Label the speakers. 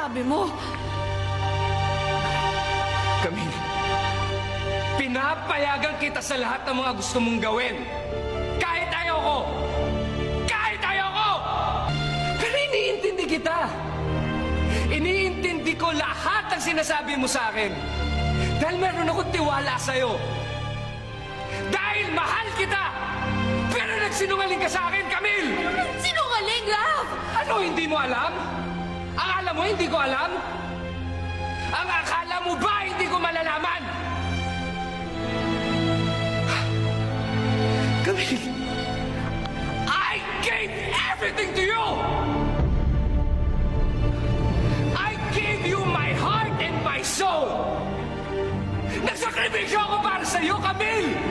Speaker 1: sinasabi mo?
Speaker 2: Camille, pinapayagan kita sa lahat ng mga gusto mong gawin. Kahit ayaw ko! Kahit ayaw ko! Pero iniintindi kita. Iniintindi ko lahat ng sinasabi mo sa akin. Dahil meron akong tiwala sa'yo. Dahil mahal kita! Pero nagsinungaling ka sa akin, Camille!
Speaker 1: Sinungaling, love!
Speaker 2: Ano, hindi mo alam? Ang alam mo, hindi ko alam? Ang akala mo ba, hindi ko malalaman? Camille, I gave everything to you! I gave you my heart and my soul! Nagsakripisyo ako para sa'yo, Camille!